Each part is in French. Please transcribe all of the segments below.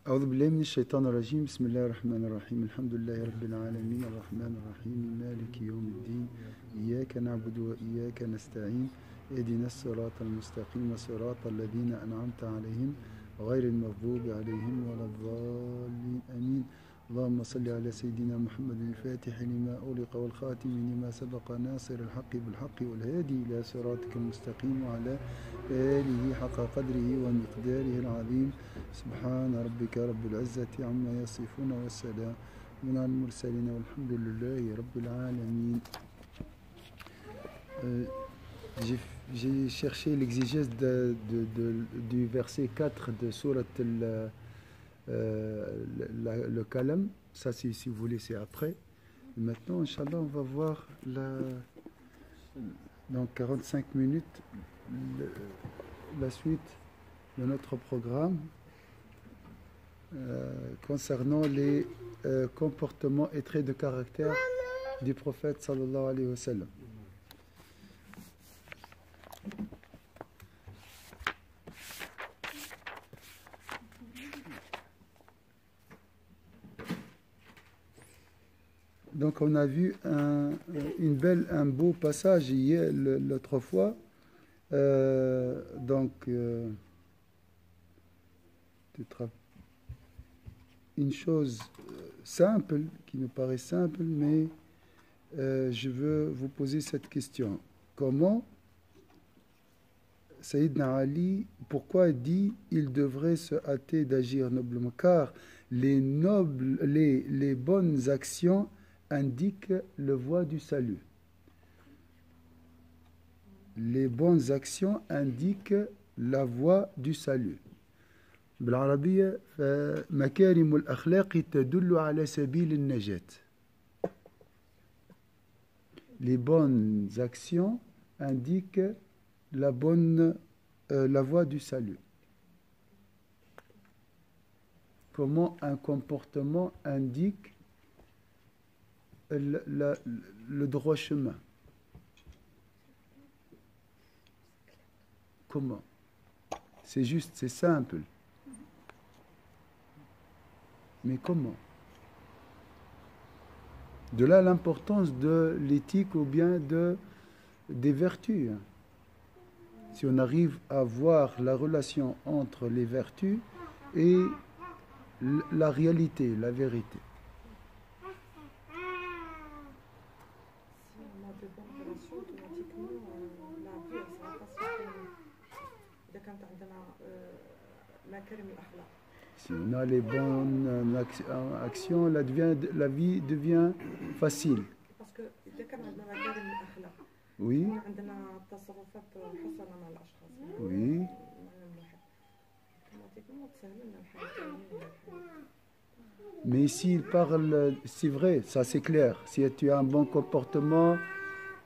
أعوذ بالله من الشيطان الرجيم بسم الله الرحمن الرحيم الحمد لله رب العالمين الرحمن الرحيم مالك يوم الدين إياك نعبد وإياك نستعين اهدنا الصراط المستقيم صراط الذين أنعمت عليهم غير المغضوب عليهم ولا الضالين آمين اللهم صل على سيدنا محمد الفاتح لما أغلق والخاتم لما سبق ناصر الحق بالحق والهادي إلى صراطك المستقيم وعلى آله حق قدره ومقداره العظيم سبحان ربك رب العزة عما يصفون والسلام على المرسلين والحمد لله رب العالمين. J'ai cherché l'exégèse du verset 4 de sourate le Kalam. Ça, si vous voulez, c'est après. Et maintenant, Inch'Allah, on va voir dans 45 minutes la suite de notre programme concernant les comportements et traits de caractère du prophète sallallahu alayhi wa sallam. Donc on a vu un beau passage hier, l'autre fois. Une chose simple, qui nous paraît simple, mais je veux vous poser cette question. Comment Sayyidina Ali, pourquoi il dit il devrait se hâter d'agir noblement? Car les bonnes actions indiquent la voie du salut. Les bonnes actions indiquent la voie du salut. بالعربية فمكارم الأخلاق تدل على سبيل النجاة. Les bonnes actions indiquent la voie du salut. Comment un comportement indique le droit chemin? Comment? C'est juste, c'est simple. Mais comment? De là l'importance de l'éthique ou bien des vertus. Si on arrive à voir la relation entre les vertus et la réalité, la vérité. Si on a les bonnes actions, la vie devient facile. Parce que quand on a مكارم الأخلاق. Oui. عندنا تصرفات حسنة مع الأشخاص. Oui. Mais ici, il parle, c'est vrai, ça c'est clair. Si tu as un bon comportement,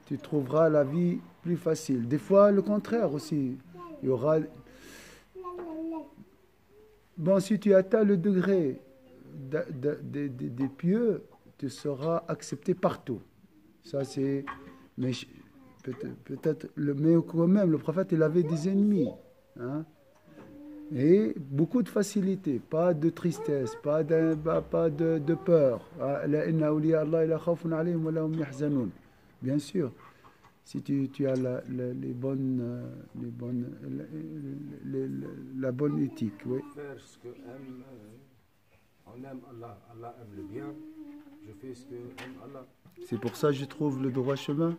tu trouveras la vie plus facile. Des fois, le contraire aussi. Il y aura... Bon, si tu atteins le degré des pieux, tu seras accepté partout. Ça, c'est... Mais peut-être... Mais quand même, le prophète, il avait des ennemis. Hein? Et beaucoup de facilité, pas de tristesse, pas de peur. Bien sûr, si tu as la bonne éthique. Oui. Faire ce que on aime Allah, Allah aime le bien, je fais ce que aime Allah. C'est pour ça que je trouve le droit chemin.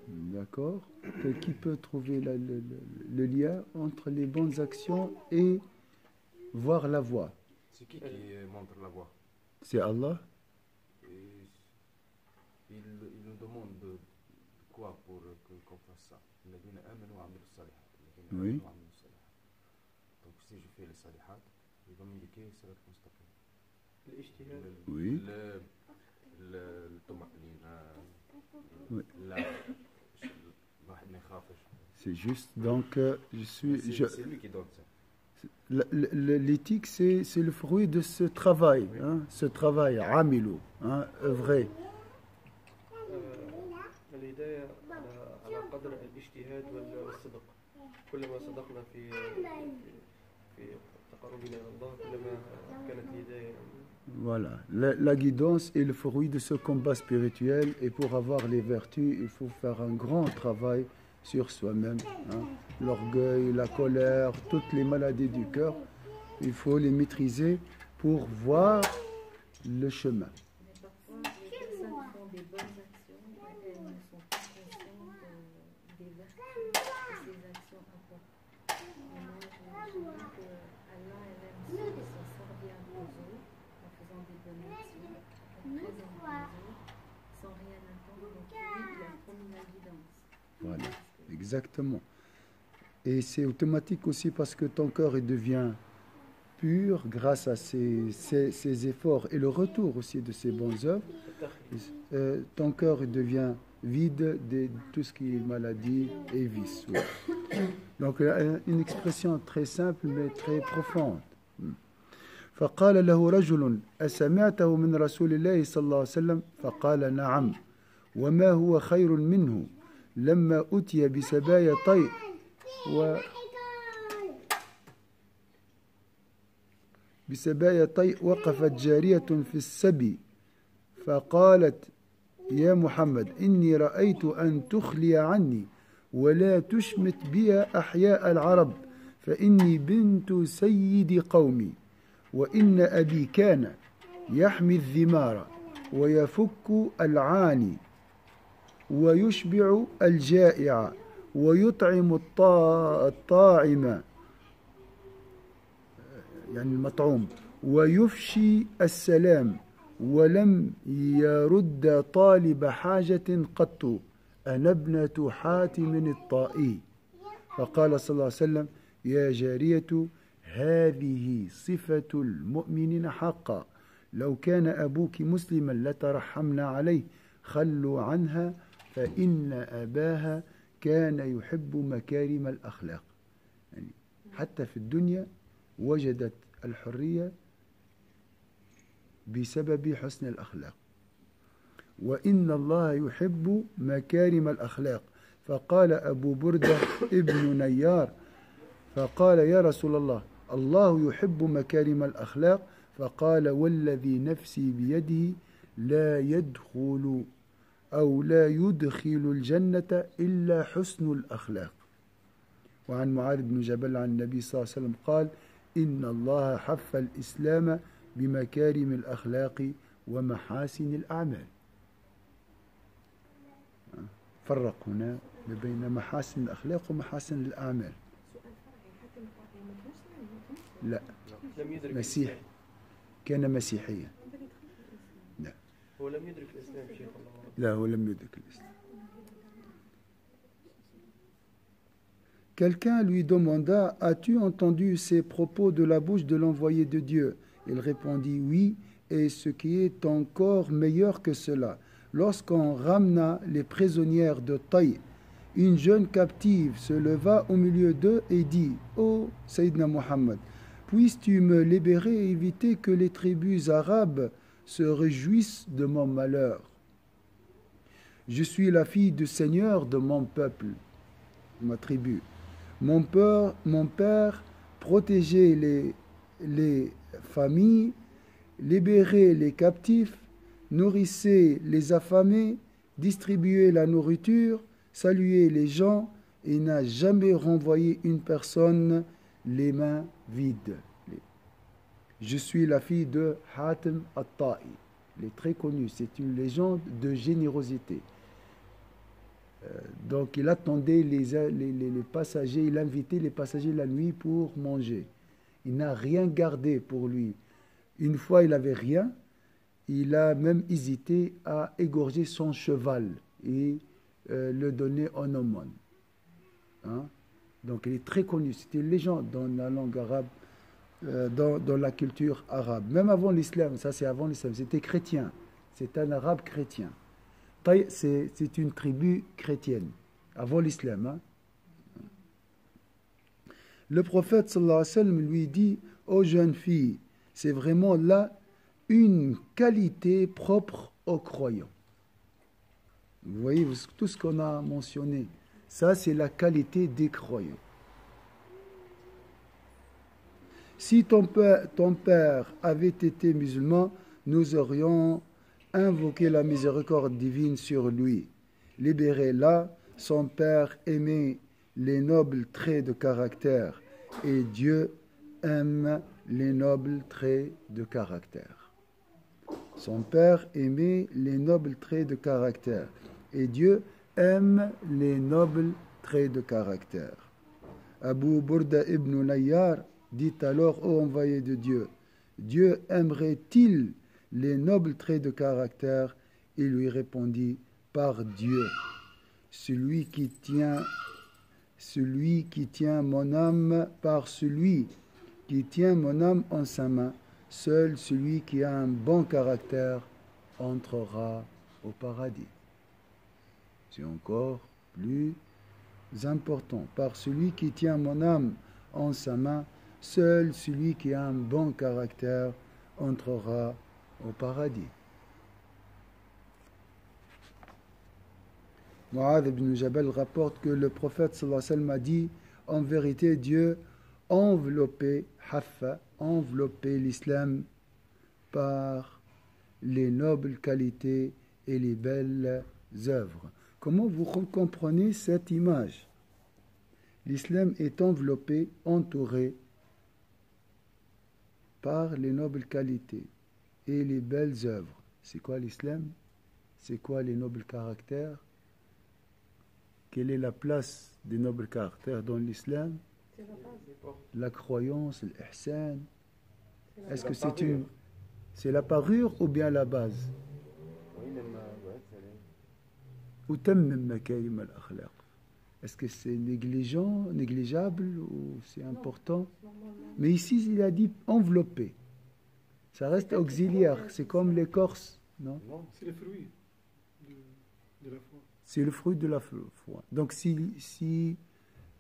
D'accord. Qui peut trouver le lien entre les bonnes actions et voir la voie? C'est qui montre la voie? C'est Allah. Et il nous demande de quoi pour qu'on fasse ça? Oui. Donc si je fais les salihat, il va m'indiquer sirat mustaqim. Oui. Le Oui. la C'est juste, donc c'est lui qui donne ça. L'éthique, c'est le fruit de ce travail, hein, ce travail, amilou, hein, œuvrer. الهداية على قدر الاجتهاد والصدق. كلما صدقنا في تقرب تقرب إلى الله كلما كانت الهداية. Voilà, la guidance est le fruit de ce combat spirituel et pour avoir les vertus, il faut faire un grand travail sur soi-même. Hein. L'orgueil, la colère, toutes les maladies du cœur, il faut les maîtriser pour voir le chemin. Mais parfois, les personnes font des bonnes actions, mais elles ne sont pas conscientes des vertus que ces actions apportent. Et moi, je dis que Allah, elle aime ceux qui sont serviables aux autres, en faisant des bonnes actions, en présentant aux autres, sans rien attendre. Donc, lui, il a promis la guidance. Voilà, exactement. Et c'est automatique aussi parce que ton cœur il devient pur grâce à ces efforts et le retour aussi de ces bonnes œuvres. Ton cœur il devient vide de tout ce qui est maladie et vice. Ouais. Donc une expression très simple mais très profonde. فقال له رجل أسمعته من رسول الله صلى الله عليه وسلم فقال نعم وما هو خير منه لما أتي بسبايا طيء بسبايا طيء وقفت جارية في السبي فقالت يا محمد إني رأيت أن تخلي عني ولا تشمت بي أحياء العرب فإني بنت سيد قومي وإن أبي كان يحمي الذمار ويفك العاني ويشبع الجائع ويطعم الطاعم يعني المطعوم ويفشي السلام ولم يرد طالب حاجة قط أنا ابنة حاتم الطائي فقال صلى الله عليه وسلم يا جارية هذه صفة المؤمنين حقا لو كان أبوك مسلما لترحمنا عليه خلوا عنها فإن أباها كان يحب مكارم الأخلاق يعني حتى في الدنيا وجدت الحرية بسبب حسن الأخلاق وإن الله يحب مكارم الأخلاق فقال أبو بردة ابن نيار فقال يا رسول الله الله يحب مكارم الأخلاق فقال والذي نفسي بيده لا يدخل أو لا يدخل الجنة إلا حسن الأخلاق وعن معاذ بن جبل عن النبي صلى الله عليه وسلم قال إن الله حف الإسلام بمكارم الأخلاق ومحاسن الأعمال فرق هنا بين محاسن الأخلاق ومحاسن الأعمال لا لم يدرك مسيح الإسلام. كان مسيحيا هو لم يدرك الإسلام شيخ الله. لا هو لم يدرك الإسلام. Quelqu'un lui demanda, as-tu entendu ces propos de la bouche de l'envoyé de Dieu? Il répondit, oui, et ce qui est encore meilleur que cela. Lorsqu'on ramena les prisonnières de Taï, une jeune captive se leva au milieu d'eux et dit, ô Sayyidina Muhammad, puisses-tu me libérer et éviter que les tribus arabes se réjouissent de mon malheur? Je suis la fille du Seigneur de mon peuple, ma tribu. Mon père protégeait les familles, libérait les captifs, nourrissait les affamés, distribuait la nourriture, saluait les gens et n'a jamais renvoyé une personne les mains vides. Je suis la fille de Hatim al-Ta'i. Il est très connu, c'est une légende de générosité. Donc il attendait les passagers, il invitait les passagers la nuit pour manger. Il n'a rien gardé pour lui. Une fois il n'avait rien, il a même hésité à égorger son cheval et le donner en aumône. Hein? Donc il est très connu, c'était une légende dans la langue arabe, dans la culture arabe. Même avant l'islam, ça c'est avant l'islam, c'était chrétien, c'est un arabe chrétien. Taï, c'est une tribu chrétienne, avant l'islam. Hein? Le prophète sallallahu alayhi wa sallam lui dit, ô jeune fille, c'est vraiment là une qualité propre aux croyants. Vous voyez, tout ce qu'on a mentionné, ça c'est la qualité des croyants. Si ton père avait été musulman, nous aurions invoqué la miséricorde divine sur lui. Libéré là, son père aimait les nobles traits de caractère et Dieu aime les nobles traits de caractère. Son père aimait les nobles traits de caractère et Dieu aime les nobles traits de caractère. Abu Burda ibn Nayyar dit alors, ô envoyé de Dieu, Dieu aimerait-il les nobles traits de caractère? Il lui répondit, par Dieu, celui qui tient mon âme par celui qui tient mon âme en sa main, seul celui qui a un bon caractère entrera au paradis. C'est encore plus important. Par celui qui tient mon âme en sa main, seul celui qui a un bon caractère entrera au paradis. Mu'adh ibn Jabal rapporte que le prophète sallallahu alayhi wa sallam a dit, en vérité Dieu enveloppait l'islam par les nobles qualités et les belles œuvres. Comment vous comprenez cette image? L'islam est enveloppé, entouré par les nobles qualités et les belles œuvres. C'est quoi l'islam? C'est quoi les nobles caractères? Quelle est la place des nobles caractères dans l'islam? La croyance, l'ihsan. Est-ce que c'est la parure ou bien la base? Ou tammim makarim al-akhlaq. Est-ce que c'est négligeable ou c'est important? Mais ici, il a dit enveloppé. Ça reste auxiliaire. C'est comme l'écorce, non? Non, c'est le fruit de la foi. C'est le fruit de la foi. Donc, si le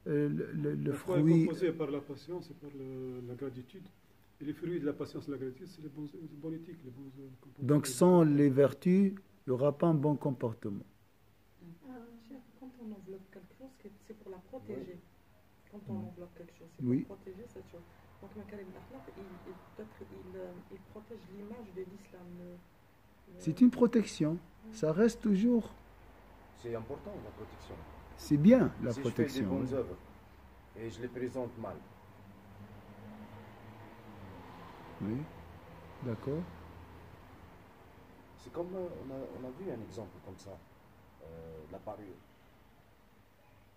la foi fruit... est composée par la patience et par la gratitude. Et les fruits de la patience et de la gratitude, c'est les bonnes éthiques, les bons comportements. Donc, sans les vertus, il n'y aura pas un bon comportement. Quand on enveloppe quelque chose, c'est pour la protéger. Quand on enveloppe quelque chose, c'est Oui. pour protéger cette chose. Donc, Makarim al-Akhlaq, il protège l'image de l'islam. C'est une protection. Ça reste toujours... C'est important la protection. C'est bien la Si protection. je fais des bonnes œuvres et je les présente mal, Oui, d'accord. c'est comme on a vu un exemple comme ça, la parure.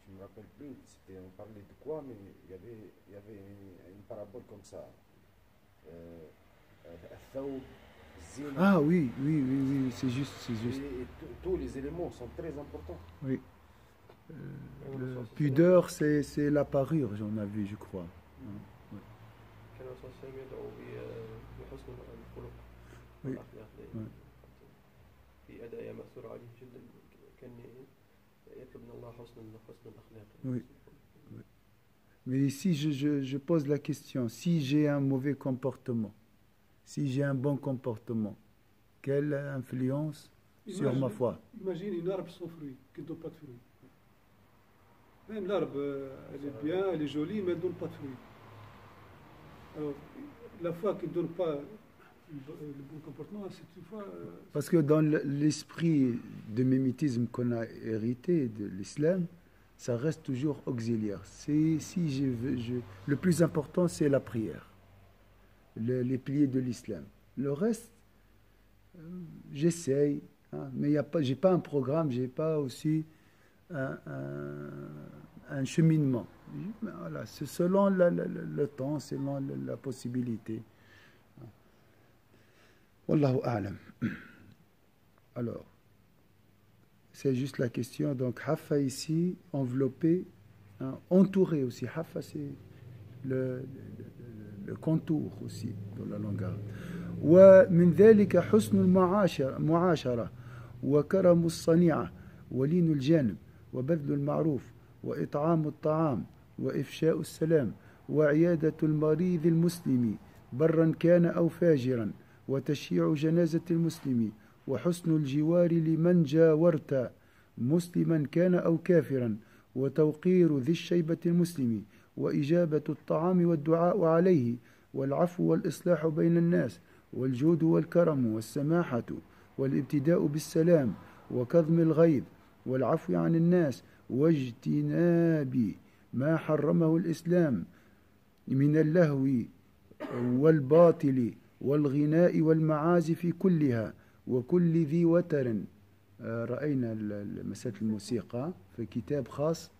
Je ne me rappelle plus, on parlait de quoi, mais il y avait une parabole comme ça. Ah oui, c'est juste. Et tous les éléments sont très importants. Oui. Le pudeur, c'est la parure, j'en ai vu, je crois. كان الرسول صلى الله عليه وسلم يدعو بحسن الخلق Oui. والأخلاق. Oui. في أدعية مأثورة عليه جدا كان يطلب من الله حسن الأخلاق. Oui. Mais ici, je pose la question, si j'ai un mauvais comportement, si j'ai un bon comportement, quelle influence sur ma foi? Imagine une arbre sans fruit, qui ne donne pas de fruits. Même l'arbre, elle est bien, elle est jolie, mais elle ne donne pas de fruits. Alors, la foi qui ne donne pas le bon comportement, c'est une foi... Parce que dans l'esprit de mimétisme qu'on a hérité de l'islam, ça reste toujours auxiliaire. Le plus important, c'est la prière, les piliers de l'islam. Le reste, j'essaye, hein, mais j'ai pas un programme, j'ai pas aussi un cheminement. Voilà, c'est selon le temps, selon la possibilité. Wallahu a'lam. Alors, c'est juste la question. Donc, Hafa ici, enveloppé, hein, entouré aussi. Hafa, c'est le contour aussi dans la langue arabe. ومن ذلك حسن المعاشرة وكرم الصنيعة ولين الجانب وبذل المعروف وإطعام الطعام وإفشاء السلام وعيادة المريض المسلم برا كان أو فاجرا وتشييع جنازة المسلم وحسن الجوار لمن جاورت مسلما كان أو كافرا وتوقير ذي الشيبة المسلم وإجابة الطعام والدعاء عليه والعفو والإصلاح بين الناس والجود والكرم والسماحة والابتداء بالسلام وكظم الغيظ والعفو عن الناس واجتناب ما حرمه الإسلام من اللهو والباطل والغناء والمعازف كلها وكل ذي وتر. رأينا مسألة الموسيقى في كتاب خاص،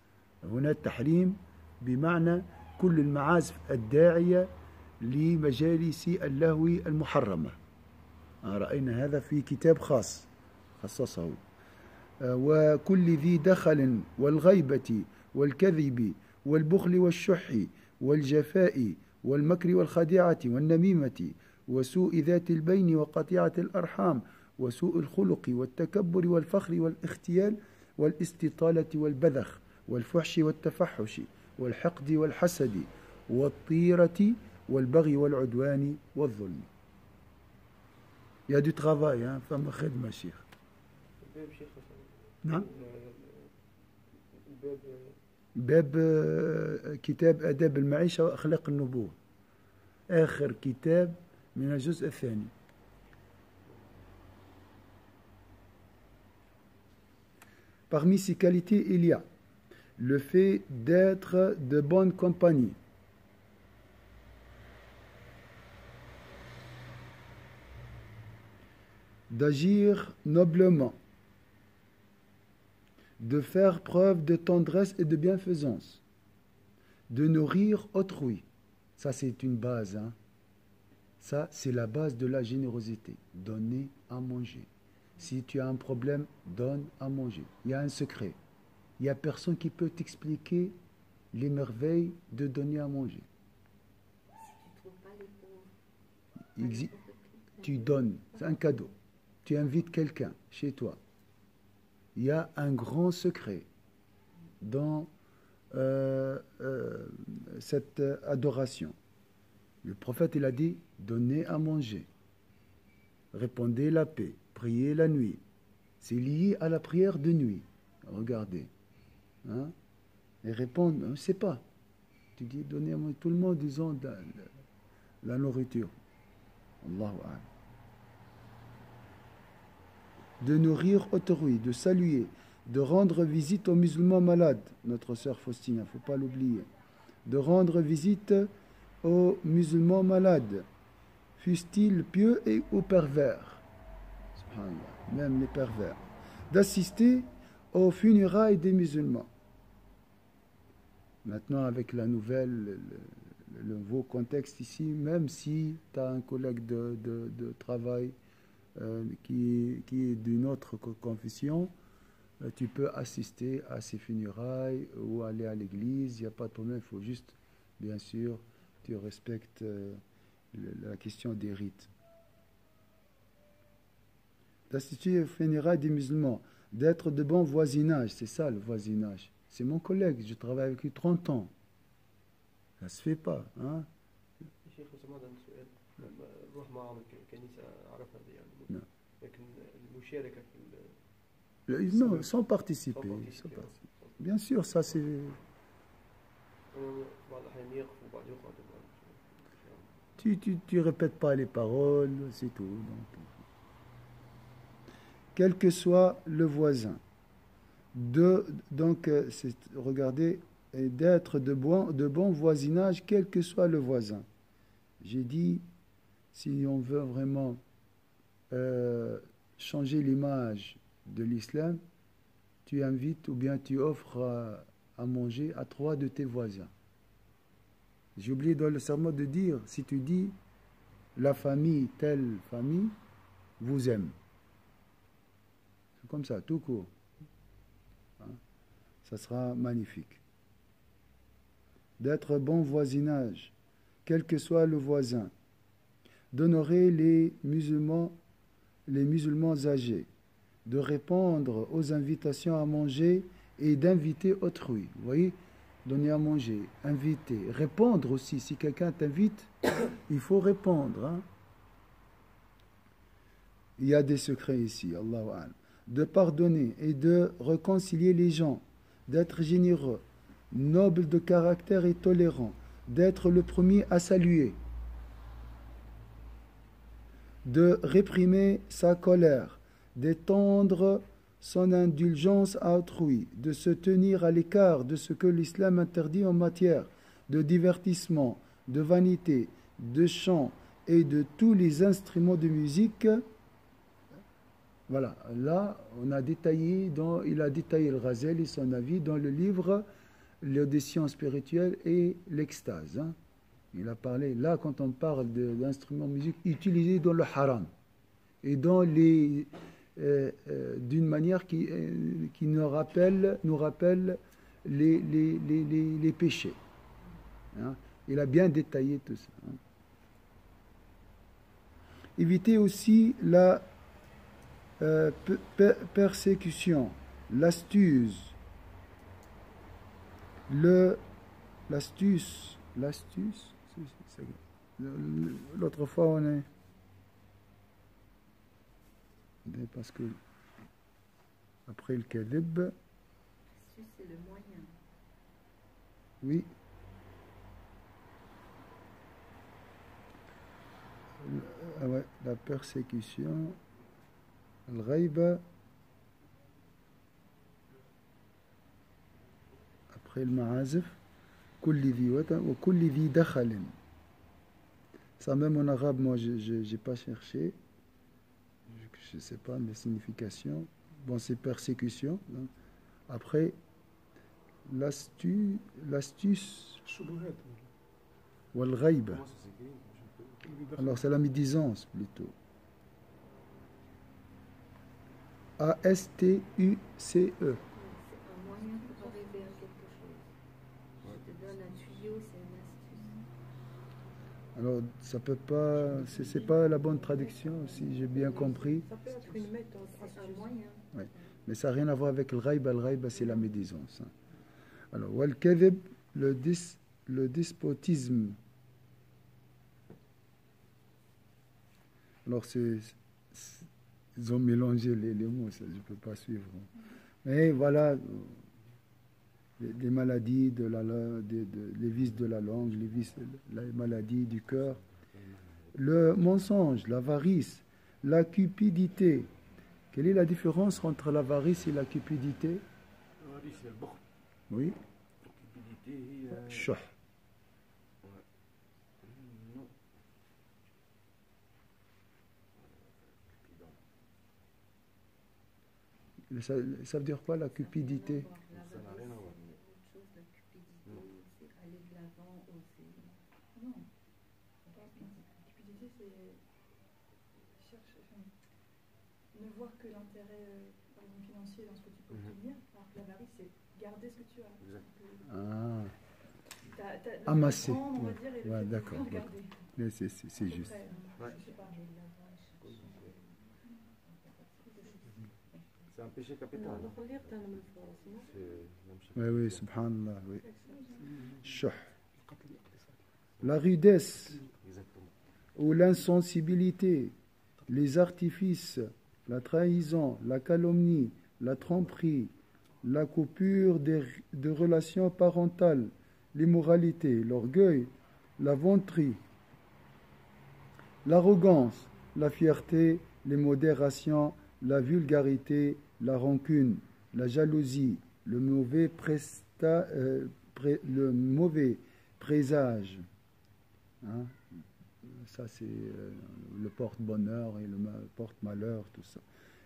هنا التحريم بمعنى كل المعازف الداعية لمجالس اللهو المحرمة. رأينا هذا في كتاب خاص خصصه. وكل ذي دخل والغيبة والكذب والبخل والشح والجفاء والمكر والخديعة والنميمة وسوء ذات البين وقطيعة الأرحام وسوء الخلق والتكبر والفخر والاختيال والاستطالة والبذخ والفحش والتفحش والحقد والحسد والطيرة والبغي والعدوان والظلم. Il y a du travail, hein, فما خدمة شيخ. نعم. باب كتاب آداب المعيشة وأخلاق النبوة، آخر كتاب من الجزء الثاني. Parmi ces qualités, il y a le fait d'être de bonne compagnie, d'agir noblement, de faire preuve de tendresse et de bienfaisance, de nourrir autrui. Ça, c'est une base. Hein. Ça, c'est la base de la générosité. Donner à manger. Si tu as un problème, donne à manger. Il y a un secret. Il n'y a personne qui peut t'expliquer les merveilles de donner à manger. Tu donnes, c'est un cadeau. Tu invites quelqu'un chez toi. Il y a un grand secret dans cette adoration. Le prophète, il a dit, donnez à manger, répandez la paix, priez la nuit. C'est lié à la prière de nuit. Regardez. Hein? Et répondre, on ne sait pas. Tu dis, donnez à manger. Tout le monde, disons, la nourriture. Allahu Akbar. De nourrir autrui, de saluer, de rendre visite aux musulmans malades, notre sœur Faustina, il ne faut pas l'oublier, de rendre visite aux musulmans malades, fussent-ils pieux et ou pervers, subhanallah, même les pervers, d'assister aux funérailles des musulmans. Maintenant, avec la nouvelle, le nouveau contexte ici, même si tu as un collègue de travail qui est d'une autre confession, tu peux assister à ces funérailles ou aller à l'église, il n'y a pas de problème, il faut juste, bien sûr, tu respectes la question des rites. D'assister aux funérailles des musulmans, d'être de bon voisinage, c'est ça le voisinage. C'est mon collègue, je travaille avec lui 30 ans. Ça ne se fait pas. Hein? Non, sans participer. Bien sûr, ça c'est... Tu répètes pas les paroles, c'est tout. Donc, quel que soit le voisin. Regardez, et d'être de bon voisinage, quel que soit le voisin. J'ai dit, si on veut vraiment changer l'image de l'islam, tu invites ou bien tu offres à manger à 3 de tes voisins. J'ai oublié dans le sermon de dire, si tu dis la famille, telle famille, vous aime. C'est comme ça, tout court. Hein? Ça sera magnifique. D'être bon voisinage, quel que soit le voisin. D'honorer les musulmans âgés. De répondre aux invitations à manger et d'inviter autrui. Vous voyez, donner à manger, inviter, répondre aussi. Si quelqu'un t'invite, il faut répondre. Hein? Il y a des secrets ici, Allahu Akbar. De pardonner et de réconcilier les gens, d'être généreux, noble de caractère et tolérant, d'être le premier à saluer. de réprimer sa colère, d'étendre son indulgence à autrui, de se tenir à l'écart de ce que l'islam interdit en matière de divertissement, de vanité, de chant et de tous les instruments de musique. Voilà, là on a détaillé, il a détaillé le Ghazali son avis dans le livre L'audition spirituelle et l'extase. Hein. Il a parlé, là quand on parle d'instruments de musique utilisés dans le haram et dans les d'une manière qui nous rappelle les péchés. Hein. Il a bien détaillé tout ça. Hein. Éviter aussi la persécution, l'astuce, l'astuce, l'autre fois on est, parce que après le kadhib, L'astuce, c'est le moyen. oui, ouais, la persécution, le ghaïba, après le ma'azif, kulli dhi watan wa kulli dhi dakhalin. Ça même en arabe, moi je n'ai pas cherché, je ne sais pas les significations. Bon, c'est persécution. Hein. Après, l'astuce, الشبهات. ou le ghaïba. Comment ça s'écrit? Alors c'est la médisance plutôt. A-S-T-U-C-E. C'est un moyen pour arriver à quelque chose. Je te donne un tuyau, c'est une astuce. Alors ça peut pas, c'est pas la bonne traduction si j'ai bien compris. Ça peut être une méthode. C'est un moyen. Ouais. Mais ça n'a rien à voir avec le ghaïba. Le ghaïba c'est la médisance. Hein. Alors wal kadhib, le despotisme. Alors ils ont mélangé les mots, ça, je ne peux pas suivre. Mais voilà, les maladies les vices de la langue, les maladies du cœur, le mensonge, l'avarice, la cupidité. Quelle est la différence entre l'avarice et la cupidité? C'est le bord. Oui, Cupidité, Chouh. non. Ça veut dire quoi la cupidité? Ça n'a rien à voir. C'est autre chose, la cupidité, c'est aller de l'avant, oser. Non. Cupidité, c'est ne voir que l'intérêt par exemple, financier dans ce que tu peux obtenir, alors que l'avarice, c'est garder ce que tu as. Exact. Ah, amasser. On va dire, et Ouais, le d'accord. fait de garder. Mais c'est juste. Après, Ouais. je sais pas, C'est un péché capital. Non, donc lire t'as le fort, sinon. C'est même chose. Oui, oui, subhanallah, oui. Chouh. القتل الاقتصادي. La rudesse Exactement. ou l'insensibilité, les artifices, la trahison, la calomnie, la tromperie, la coupure de relations parentales, l'immoralité, l'orgueil, la vanterie, l'arrogance, la fierté, l'immodération, la vulgarité, la rancune, la jalousie, le mauvais présage. Hein? Ça, c'est le porte-bonheur et le porte-malheur, tout ça.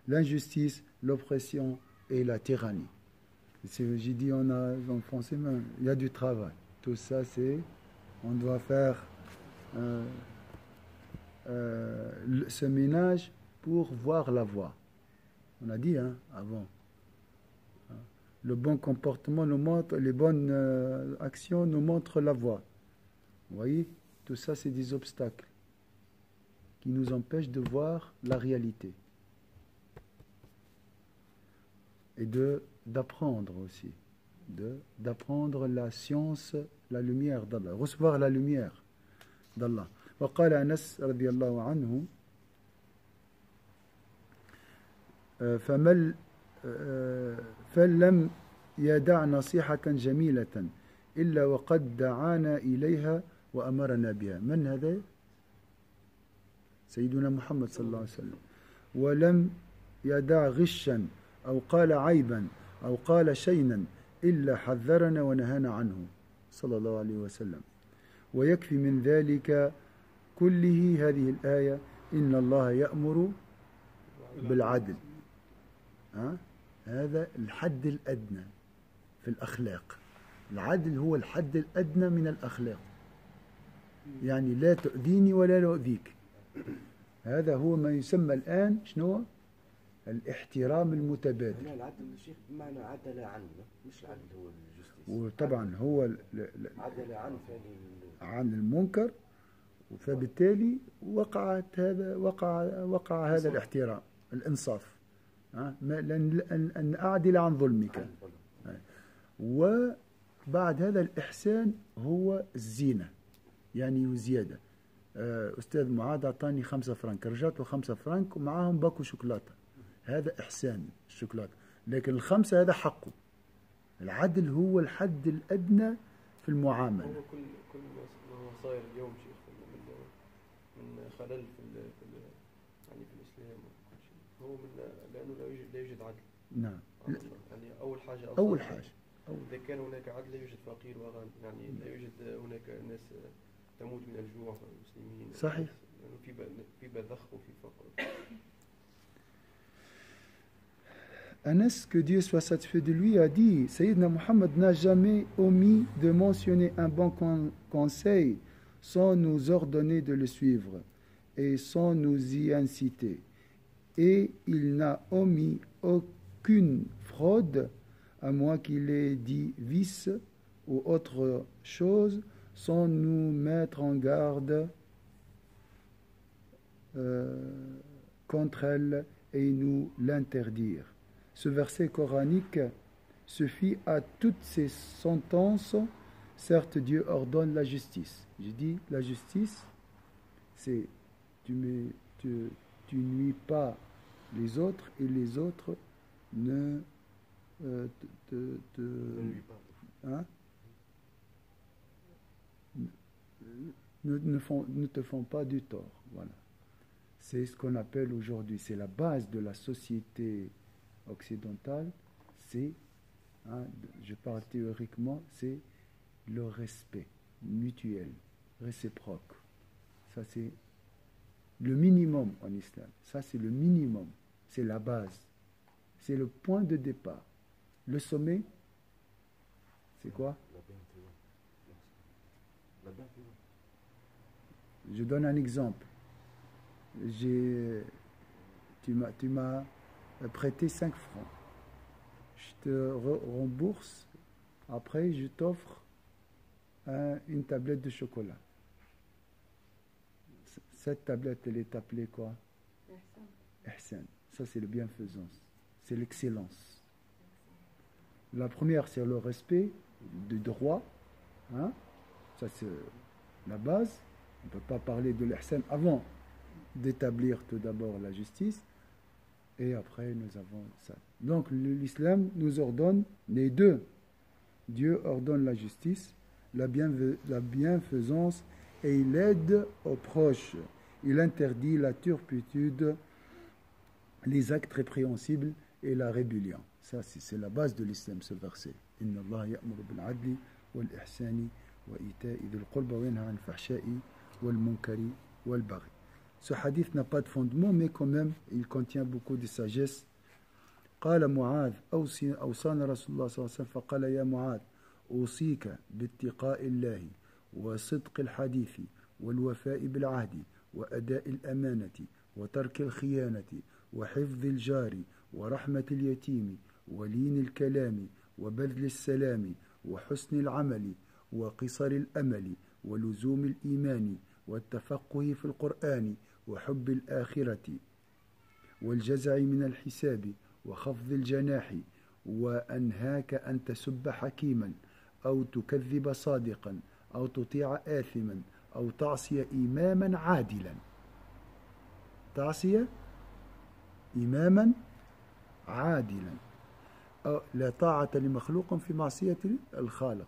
L'injustice, l'oppression et la tyrannie. J'ai dit en français, il y a du travail. Tout ça, on doit faire ce ménage pour voir la voie. On a dit avant. Le bon comportement nous montre, les bonnes actions nous montrent la voie. Vous voyez, tout ça, c'est des obstacles qui nous empêchent de voir la réalité et d'apprendre aussi, d'apprendre la science, la lumière d'Allah, recevoir la lumière d'Allah. وقال أنس رضي الله عنه فلم يدع نصيحة جميلة إلا وقد دعانا إليها وأمرنا بها. من هذا؟ سيدنا محمد صلى الله عليه وسلم، ولم يدع غشا أو قال عيبا أو قال شيئا إلا حذرنا ونهانا عنه صلى الله عليه وسلم. ويكفي من ذلك كله هذه الآية: إن الله يأمر بالعدل. هذا الحد الأدنى في الأخلاق. العدل هو الحد الأدنى من الأخلاق، يعني لا تؤذيني ولا أؤذيك. هذا هو ما يسمى الآن شنو؟ الاحترام المتبادل. هنا العدل الشيخ بمعنى عدل عنه، مش العدل هو الجستيس. وطبعا هو عدل عن المنكر، فبالتالي وقع هذا الاحترام، الإنصاف، أن أعدل عن ظلمك. وبعد هذا الإحسان هو الزينة، يعني وزيادة. أستاذ معاذ أعطاني 5 فرنك، رجعت له 5 فرنك ومعاهم باكو شوكولاتة، هذا إحسان الشوكولاتة، لكن ال5 هذا حقه. العدل هو الحد الأدنى في المعاملة. هو كل ما صاير اليوم شيخ من خلل يعني في الإسلام هو لأنه لا يوجد عدل. نعم. يعني أول حاجة إذا كان هناك عدل لا يوجد فقير وغني، يعني لا يوجد هناك ناس تموت من الجوع المسلمين. صحيح. يعني في بذخ وفي فقر. Anas, que Dieu soit satisfait de lui, a dit: Sayyidina Muhammad n'a jamais omis de mentionner un bon conseil sans nous ordonner de le suivre et sans nous y inciter. Et il n'a omis aucune fraude, à moins qu'il ait dit vice ou autre chose, sans nous mettre en garde contre elle et nous l'interdire. Ce verset coranique suffit à toutes ces sentences. Certes, Dieu ordonne la justice. Je dis la justice, c'est tu nuis pas les autres et les autres ne te font pas du tort. Voilà. C'est ce qu'on appelle aujourd'hui, c'est la base de la société occidentale, c'est, je parle théoriquement, c'est le respect mutuel, réciproque. Ça, c'est le minimum en islam. Ça, c'est le minimum. C'est la base. C'est le point de départ. Le sommet, c'est quoi? Je donne un exemple. Tu m'as prêté 5 francs. Je te rembourse. Après, je t'offre une tablette de chocolat. Cette tablette, elle est appelée quoi? Ihsan. Ça, c'est la bienfaisance. C'est l'excellence. La première, c'est le respect du droit. Ça, c'est la base. On ne peut pas parler de l'ihsan avant d'établir tout d'abord la justice. Et après, nous avons ça. Donc, l'islam nous ordonne les deux. Dieu ordonne la justice, la bienfaisance, et il aide aux proches. Il interdit la turpitude, les actes répréhensibles et la rébellion. Ça, c'est la base de l'islam, ce verset. Inna Allah ya'muru bil adli wal ihsani wa ita'i dhil qurba wa yanha 'anil fahsha'i wal munkari wal baghi. Ce hadith n'a pas de fondement, mais quand même, il contient beaucoup de sagesse. قال معاذ أوصانا رسول الله صلى الله عليه وسلم فقال يا معاذ أوصيك باتقاء الله وصدق الحديث والوفاء بالعهد وأداء الأمانة وترك الخيانة وحفظ الجار ورحمة اليتيم ولين الكلام وبذل السلام وحسن العمل وقصر الأمل ولزوم الإيمان والتفقه في القرآن وحب الآخرة والجزع من الحساب وخفض الجناح وأنهاك أن تسب حكيما أو تكذب صادقا أو تطيع آثما أو تعصي إماما عادلا. تعصي إماما عادلا. أو لا طاعة لمخلوق في معصية الخالق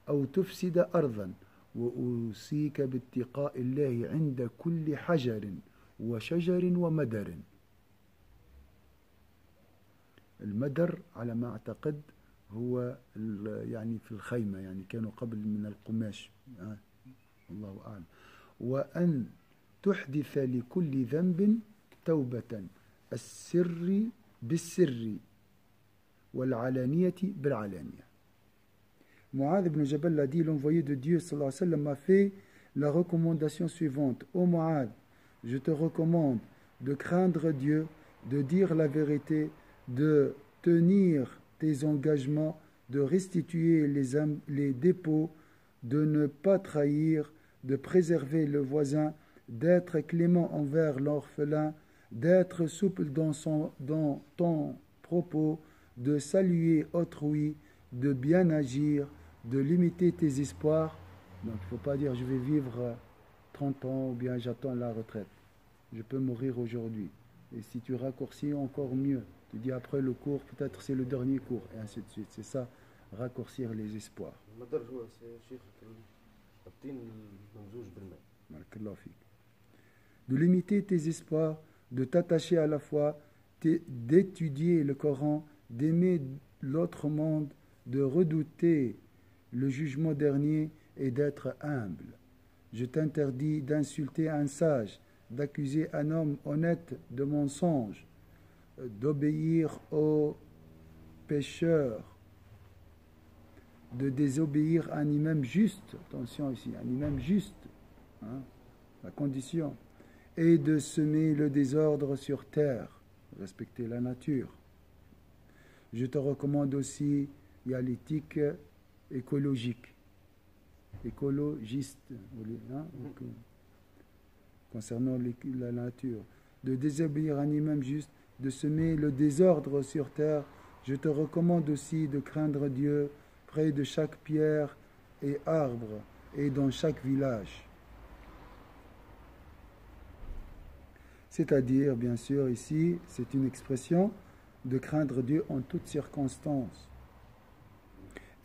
أو تفسد أرضا. وأوصيك باتقاء الله عند كل حجر وشجر ومدر. المدر على ما أعتقد هو يعني في الخيمة، يعني كانوا قبل من القماش، الله أعلم. وأن تحدث لكل ذنب توبة، السر بالسر والعلانية بالعلانية. Mu'adh ibn Jabal l'a dit, l'envoyé de Dieu sallallahu alayhi wa sallam m'a fait la recommandation suivante: Ô Mu'adh, je te recommande de craindre Dieu, de dire la vérité, de tenir tes engagements, de restituer les dépôts, de ne pas trahir, de préserver le voisin, d'être clément envers l'orphelin, d'être souple dans ton propos, de saluer autrui, de bien agir, de limiter tes espoirs. Donc il ne faut pas dire je vais vivre 30 ans ou bien j'attends la retraite. Je peux mourir aujourd'hui. Et si tu raccourcis, encore mieux. Tu dis après le cours, peut-être c'est le dernier cours, et ainsi de suite. C'est ça, raccourcir les espoirs. De limiter tes espoirs, de t'attacher à la foi, d'étudier le Coran, d'aimer l'autre monde, de redouter le jugement dernier et d'être humble. Je t'interdis d'insulter un sage, d'accuser un homme honnête de mensonge, d'obéir aux pécheurs, de désobéir à un imam juste, attention ici, un imam juste, la condition, et de semer le désordre sur terre, respecter la nature. Je te recommande aussi, il y a l'éthique écologique, écologiste, concernant la nature, de désobéir à un imam juste, de semer le désordre sur terre. Je te recommande aussi de craindre Dieu près de chaque pierre et arbre et dans chaque village. C'est-à-dire, bien sûr, ici, c'est une expression de craindre Dieu en toutes circonstances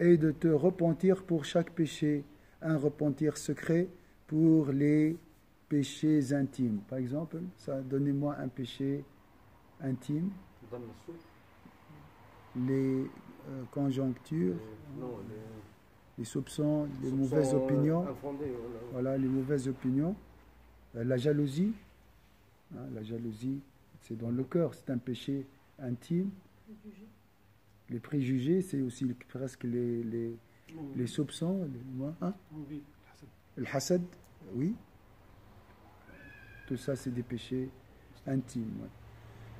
et de te repentir pour chaque péché, un repentir secret pour les péchés intimes. Par exemple, donnez-moi un péché intime, les conjonctures, les soupçons, les mauvaises opinions, voilà, les mauvaises opinions, la jalousie, la jalousie, c'est dans le cœur, c'est un péché intime. Les préjugés, c'est aussi presque les soupçons, le hasad, oui. Tout ça, c'est des péchés intimes. Ouais.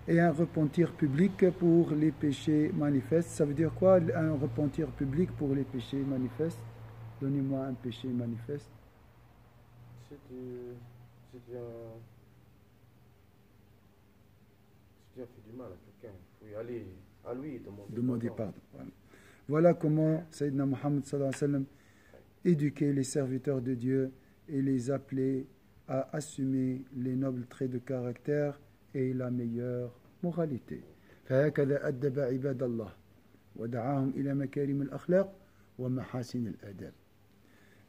Et un repentir public pour les péchés manifestes. Ça veut dire quoi, un repentir public pour les péchés manifestes? Donnez-moi un péché manifeste. Si tu as fait du mal à quelqu'un, il faut y aller à lui demander pardon. Voilà comment Sayyidina Muhammad sallallahu alayhi wa sallam éduquait les serviteurs de Dieu et les appelait à assumer les nobles traits de caractère et la meilleure moralité. فهكذا أدب عباد الله ودعاهم إلى مكارم الأخلاق ومحاسن الآداب.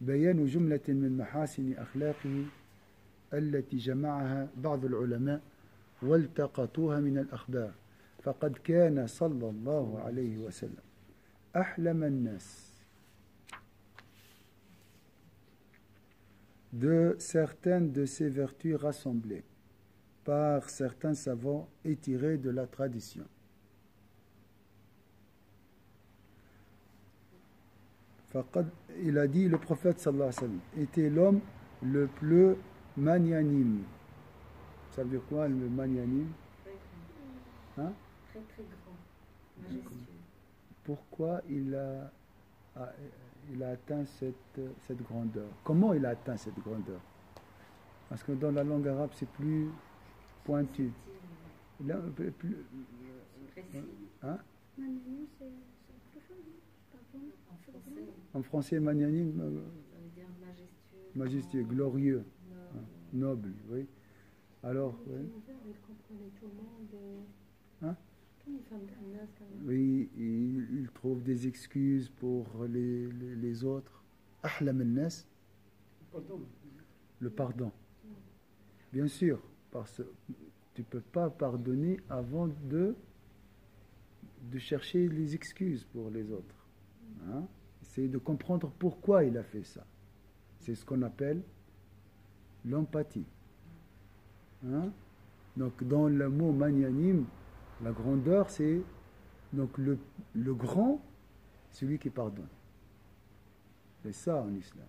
بيان جملة من محاسن أخلاقه التي جمعها بعض العلماء والتقطوها من الأخبار. فقد كان صلى الله عليه وسلم أحلم الناس de certaines de ces vertus rassemblées par certains savants et tirées de la tradition. Il a dit, le prophète sallallahu alayhi wa sallam était l'homme le plus magnanime. Ça veut dire quoi le magnanime? Hein? Très très grand, majestueux. Pourquoi il a atteint cette grandeur? Comment il a atteint cette grandeur? Parce que dans la langue arabe, c'est plus pointu. Là, un peu plus. Hein? En français, magnanime, Ça veut dire majestueux. Majestueux, glorieux, noble, oui. Alors, oui. Hein? Oui, il trouve des excuses pour les autres. Ahlam al-nas, le pardon. Bien sûr, tu ne peux pas pardonner avant de chercher les excuses pour les autres. Hein? Essayer de comprendre pourquoi il a fait ça. C'est ce qu'on appelle l'empathie. Hein? Donc dans le mot magnanime, la grandeur, c'est donc le grand, celui qui pardonne. C'est ça en islam.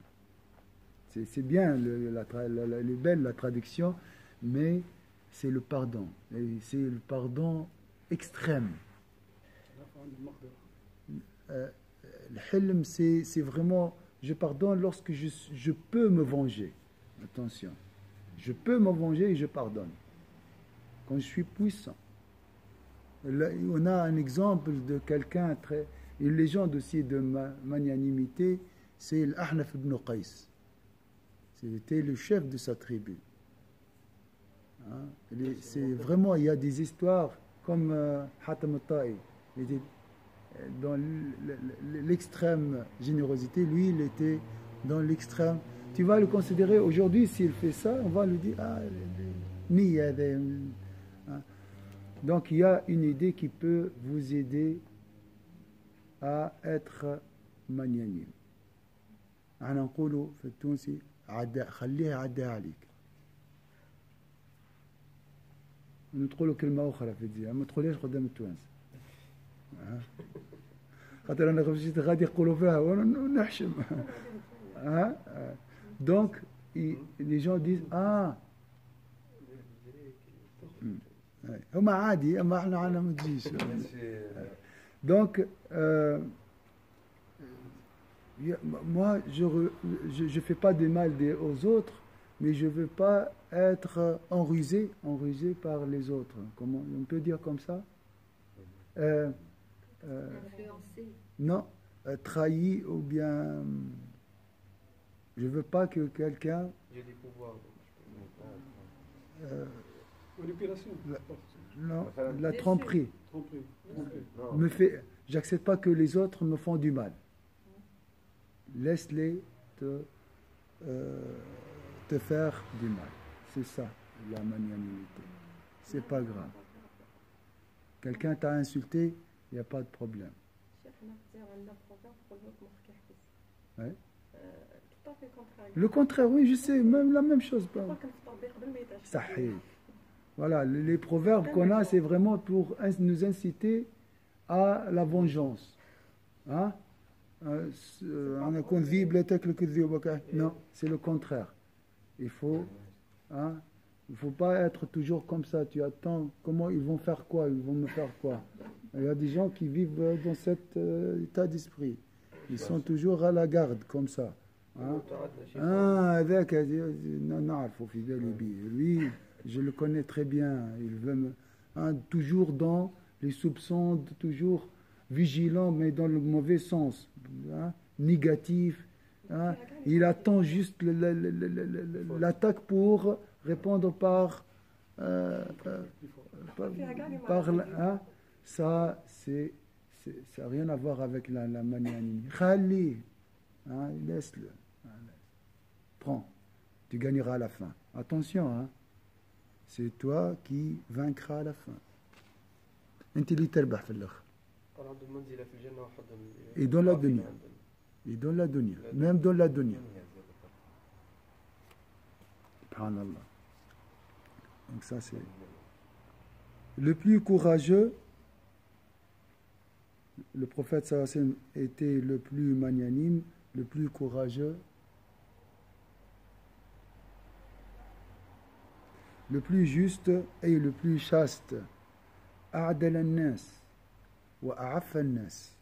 C'est bien, elle est belle la traduction, mais c'est le pardon. Et c'est le pardon extrême. Le hilm, c'est vraiment, je pardonne lorsque je peux me venger. Attention, je peux me venger et je pardonne. Quand je suis puissant. Là, on a un exemple de quelqu'un une légende aussi de magnanimité, c'est l'Ahnaf ibn Qais. C'était le chef de sa tribu. Hein? C'est vraiment, il y a des histoires comme Hatam al-Ta'i. Dans l'extrême générosité, lui, il était dans l'extrême. Tu vas le considérer aujourd'hui, s'il fait ça, on va lui dire donc il y a une idée qui peut vous aider à être magnanime. أنا نقول في التونسي خليها عدها عليك. نقولوا كلمة أخرى في الجزائر ما تقوليش قدام التوانسة. خاطر أنا مشيت غادي يقولوا فيها ونحشم. Donc les gens disent هما عادي أما إحنا عنا ما تجيش. Donc moi je fais pas de mal aux autres, mais je veux pas être enrusé par les autres. Comment on peut dire comme ça? Influencé. Non, trahi ou bien je veux pas que quelqu'un J'ai des pouvoirs. Manipulation. Non, la tromperie. Tromperie. J'accepte pas que les autres me font du mal. Laisse-les te faire du mal. C'est ça, la magnanimité. C'est pas grave. Quelqu'un t'a insulté, il n'y a pas de problème. Ouais. Le contraire, oui, je sais, même la même chose. Sahih. Voilà, les proverbes qu'on a, c'est vraiment pour nous inciter à la vengeance. Hein? Non, c'est le contraire. Il faut pas être toujours comme ça. Tu attends, comment ils vont faire quoi? Ils vont me faire quoi? Il y a des gens qui vivent dans cet état d'esprit. Ils sont toujours à la garde, comme ça. Lui, je le connais très bien. Il veut toujours dans les soupçons, toujours vigilant, mais dans le mauvais sens, négatif. Il attend juste l'attaque pour répondre par ça, ça n'a rien à voir avec la magnanimité. Khali, laisse-le. Prends, tu gagneras à la fin. Attention, c'est toi qui vaincras à la fin. Et dans la dunya. Et dans la dunya. Même dans la dunya. Subhanallah. Donc ça c'est... Le plus courageux, le prophète sallallahu alayhi wa sallam était le plus magnanime, le plus courageux, le plus juste et le plus chaste. أعدل الناس وأعف الناس.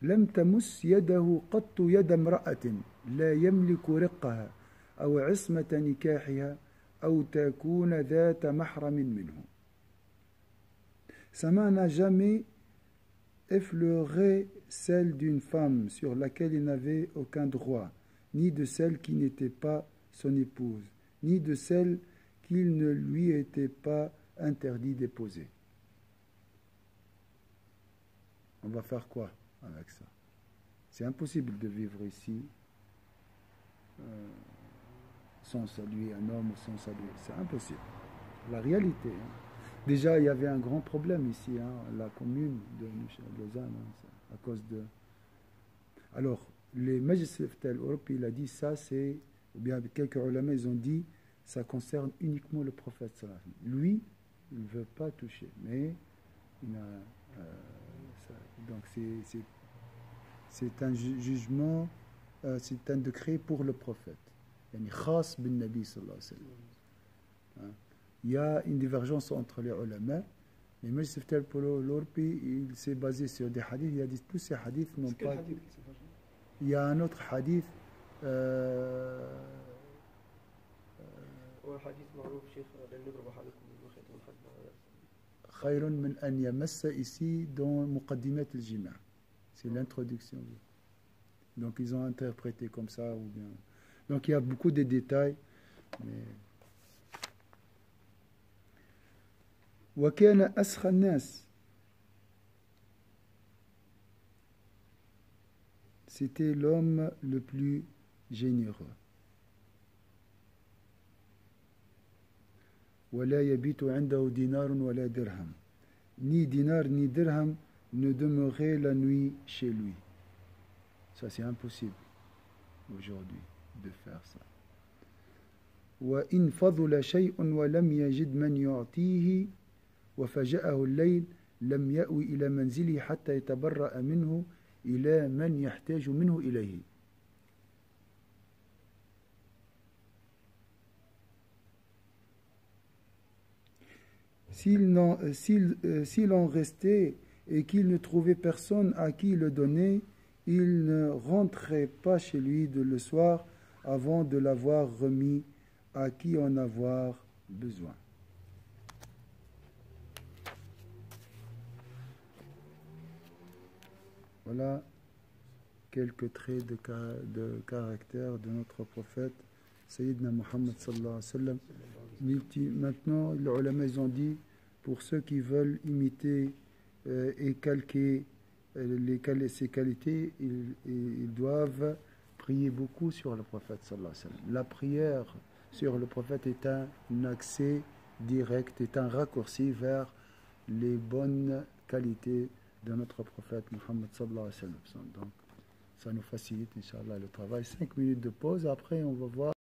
لم تمس يده قط يد امرأة لا يملك رقها أو عصمة نكاحها أو تكون ذات محرم منه. Sa main n'a jamais effleuré celle d'une femme sur laquelle il n'avait aucun droit, ni de celle qui n'était pas son épouse, ni de celle qu'il ne lui était pas interdit d'épouser. On va faire quoi avec ça? C'est impossible de vivre ici sans saluer un homme ou sans saluer. C'est impossible. La réalité. Hein. Déjà, il y avait un grand problème ici, hein, la commune de Lausanne, hein, à cause de... Alors, les Majlis al-Europe, il a dit ça, c'est... Ou bien quelques ulama, ils ont dit, ça concerne uniquement le prophète sallallahu alayhi wa sallam. Lui, il ne veut pas toucher, mais il a... donc c'est un jugement, c'est un décret pour le prophète. Yani khas bin Nabi sallallahu alayhi wa sallam. Il y a une divergence entre les ulama. Mais Majlis al-Europe, il s'est basé sur des hadiths. Il a dit tous ces hadiths n'ont pas... Il y a un autre hadith. خير من أن يمس ici dans مقدمة الجماع. C'est l'introduction. Donc ils ont interprété comme ça ou bien. Donc il y a beaucoup de détails. Mais... وكان أسخى الناس. C'était l'homme le plus généreux. ولا يبيت عنده دينار ولا درهم. Ni dinar ni dirham ne demeuraient la nuit chez lui. Ça c'est impossible aujourd'hui de faire ça. وإن فضل شيء ولم يجد من يعطيه وفجأه الليل لم يأوي إلى منزله حتى يتبرأ منه إلى من يحتاج منه إليه. S'il en restait et qu'il ne trouvait personne à qui le donner, il ne rentrait pas chez lui le soir avant de l'avoir remis à qui en avoir besoin. Voilà quelques traits de caractère de notre prophète Sayyidina Muhammad sallallahu alayhi wa sallam. Maintenant, les ulama ils ont dit, pour ceux qui veulent imiter et calquer ses qualités, ils doivent prier beaucoup sur le prophète sallallahu alayhi wa sallam. La prière sur le prophète est un accès direct, est un raccourci vers les bonnes qualités de notre prophète Muhammad sallallahu alayhi wa sallam. Donc, ça nous facilite, Inch'Allah, le travail. 5 minutes de pause, après on va voir